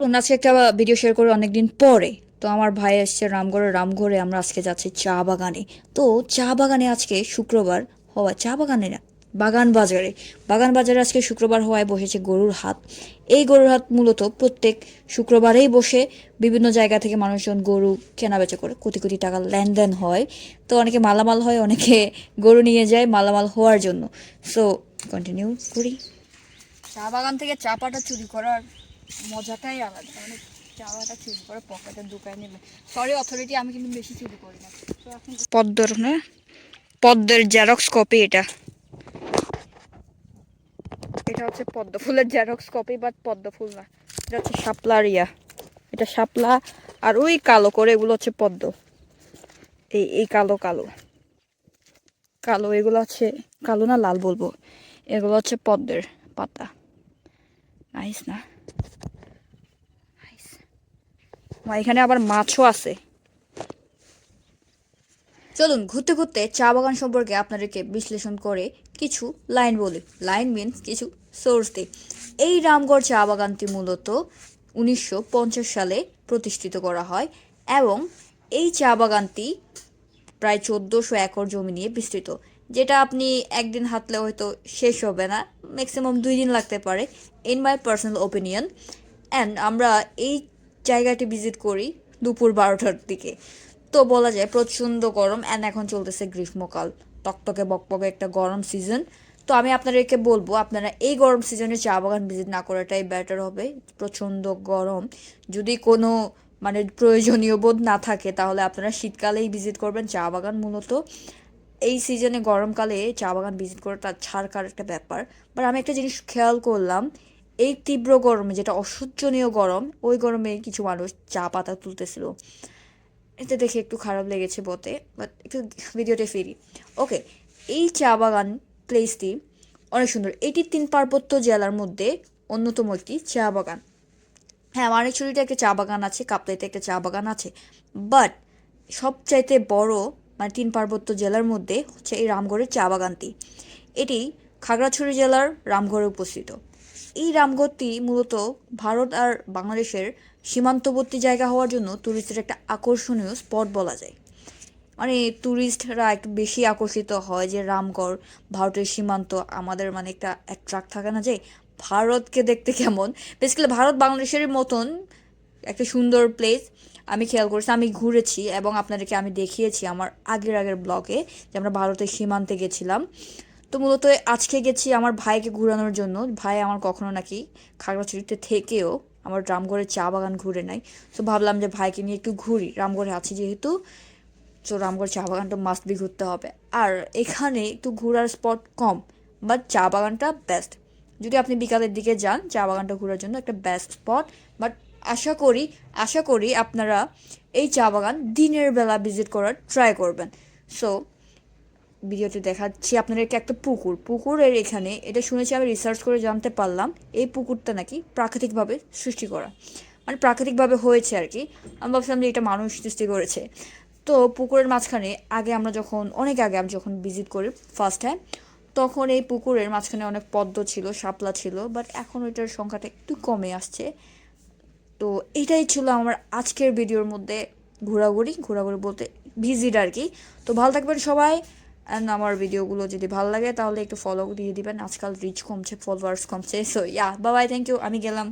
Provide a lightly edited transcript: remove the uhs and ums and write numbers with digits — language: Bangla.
আজকে একটা ভিডিও শেয়ার করে অনেকদিন পরে। তো আমার ভাই এসছে রামগড়ে আমরা আজকে যাচ্ছি চা বাগানে। তো চা বাগানে আজকে শুক্রবার হওয়ায় চা বাগানে না, বাগান বাজারে আজকে শুক্রবার হওয়ায় বসেছে গরুর হাট। এই গরুর হাট মূলত প্রত্যেক শুক্রবারেই বসে। বিভিন্ন জায়গা থেকে মানুষজন গরু কেনা বেচা করে, কোটি কোটি টাকা লেনদেন হয়। তো অনেকে মালামাল হয়, অনেকে গরু নিয়ে যায় মালামাল হওয়ার জন্য। সো কন্টিনিউ করি। চা বাগান থেকে চা পাতা চুরি করার মজাটাই আলাদা, মানে চা পাতা চুরি করে পকেটে ঢুকায় নেবে। সরি অথরিটি, আমি কিন্তু বেশি চুরি করি না। তো এখন পদ্মর না, পদ্মের জেরক্স কপি এটা। এটা হচ্ছে পদ্ম ফুলের জেরক্স কপি, বাট পদ্ম ফুল না, এটা হচ্ছে শাপলার ইয়া। এটা শাপলা, আর ওই কালো করে এগুলো হচ্ছে পদ্ম। এই কালো কালো কালো এগুলো হচ্ছে, কালো না লাল বলবো, এগুলো হচ্ছে পদ্মের পাতা। নাইস না? এখানে আবার মাছও আছে। চলুন ঘুরতে ঘুরতে চা বাগান সম্পর্কে আপনাদেরকে বিশ্লেষণ করে কিছু লাইন বলি। লাইন মিনস কিছু সোর্স দিই। এই রামগড় চা বাগানটি মূলত 1950 সালে প্রতিষ্ঠিত করা হয় এবং এই চা বাগানটি প্রায় 1400 একর জমি নিয়ে বিস্তৃত, যেটা আপনি একদিন হাঁটলে হয়তো শেষ হবে না, ম্যাক্সিমাম 2 দিন লাগতে পারে, in my personal opinion. And আমরা এই জায়গাটি ভিজিট করি দুপুর 12টার দিকে। তো বলা যায় প্রচণ্ড গরম, অ্যান্ড এখন চলতেছে গ্রীষ্মকাল, টকটকে বকবকে একটা গরম সিজন। তো আমি আপনাদেরকে বলবো আপনারা এই গরম সিজনে চা বাগান ভিজিট না করাটাই বেটার হবে। প্রচণ্ড গরম, যদি কোনো মানে প্রয়োজনীয় বোধ না থাকে তাহলে আপনারা শীতকালেই ভিজিট করবেন চা বাগান। মূলত এই সিজনে গরমকালে চা বাগান ভিজিট করাটা ছাড়কার একটা ব্যাপার। বাট আমি একটা জিনিস খেয়াল করলাম, এই তীব্র গরমে, যেটা অসহ্যনীয় গরম, ওই গরমে কিছু মানুষ চা পাতা তুলতেছিল। এটা দেখে একটু খারাপ লেগেছে বটে, বাট একটু ভিডিওতে ফিরি। ওকে, এই চা বাগান প্লেসটি অনেক সুন্দর। এটি 3 পার্বত্য জেলার মধ্যে অন্যতম একটি চা বাগান। হ্যাঁ, মানিকছড়িতে একটা চা বাগান আছে, কাপ্তাইতে একটা চা বাগান আছে, বাট সবচাইতে বড়, মানে 3 পার্বত্য জেলার মধ্যে হচ্ছে এই রামগড়ের চা বাগানটি। এটি খাগড়াছড়ি জেলার রামগড়ে উপস্থিত। এই রামগড়টি মূলত ভারত আর বাংলাদেশের সীমান্তবর্তী জায়গা হওয়ার জন্য টুরিস্টের একটা আকর্ষণীয় স্পট বলা যায়। মানে ট্যুরিস্টরা একটু বেশি আকর্ষিত হয় যে রামগড়, ভারতের সীমান্ত, আমাদের মানে একটা অ্যাট্রাক্ট থাকে না যে ভারতকে দেখতে কেমন। বেসিক্যালি ভারত বাংলাদেশের মতন একটা সুন্দর প্লেস। আমি খেয়াল করেছি, আমি ঘুরেছি এবং আপনাদেরকে আমি দেখিয়েছি আমার আগের আগের ব্লগে যে আমরা ভারতের সীমান্তে গেছিলাম। তো মূলত আজকে গেছি আমার ভাইকে ঘোরানোর জন্য। ভাই আমার কখনো নাকি খাগড়াছড়িতে থেকেও আমার রামগড়ের চা বাগান ঘুরে নাই। তো ভাবলাম যে ভাইকে নিয়ে একটু ঘুরি, রামগড়ে আছি যেহেতু। তো রামগড় চা বাগানটা মাস্ট বি ঘুরতে হবে। আর এখানে একটু ঘোরার স্পট কম, বাট চা বাগানটা বেস্ট। যদি আপনি বিকালের দিকে যান চা বাগানটা ঘোরার জন্য একটা বেস্ট স্পট। বাট আশা করি আশা করি আপনারা এই চা বাগান দিনের বেলা ভিজিট করার ট্রাই করবেন। সো ভিডিওতে দেখাচ্ছি আপনাদেরকে একটা পুকুরের এখানে, এটা শুনেছি, আমি রিসার্চ করে জানতে পারলাম এই পুকুরটা নাকি প্রাকৃতিকভাবে সৃষ্টি করা, মানে প্রাকৃতিকভাবে হয়েছে আর কি। আমি ভাবছিলাম যে এটা মানুষ সৃষ্টি করেছে। তো পুকুরের মাঝখানে আগে আমরা যখন, অনেক আগে আমি যখন ভিজিট করি ফার্স্ট টাইম, তখন এই পুকুরের মাঝখানে অনেক পদ্ম ছিল, শাপলা ছিল, বাট এখন ওইটার সংখ্যাটা একটু কমে আসছে। তো এটাই ছিল আমার আজকের ভিডিওর মধ্যে ঘোরাঘুরি, ঘোরাঘুরি বলতে ভিজিট আর কি। তো ভালো থাকবেন সবাই, অ্যান্ড আমার ভিডিওগুলো যদি ভালো লাগে তাহলে একটু ফলো দিয়ে দিবেন। আজকাল রিচ কমছে, ফলোয়ার্স কমছে। So yeah, bye bye, thank you, আমি গেলাম।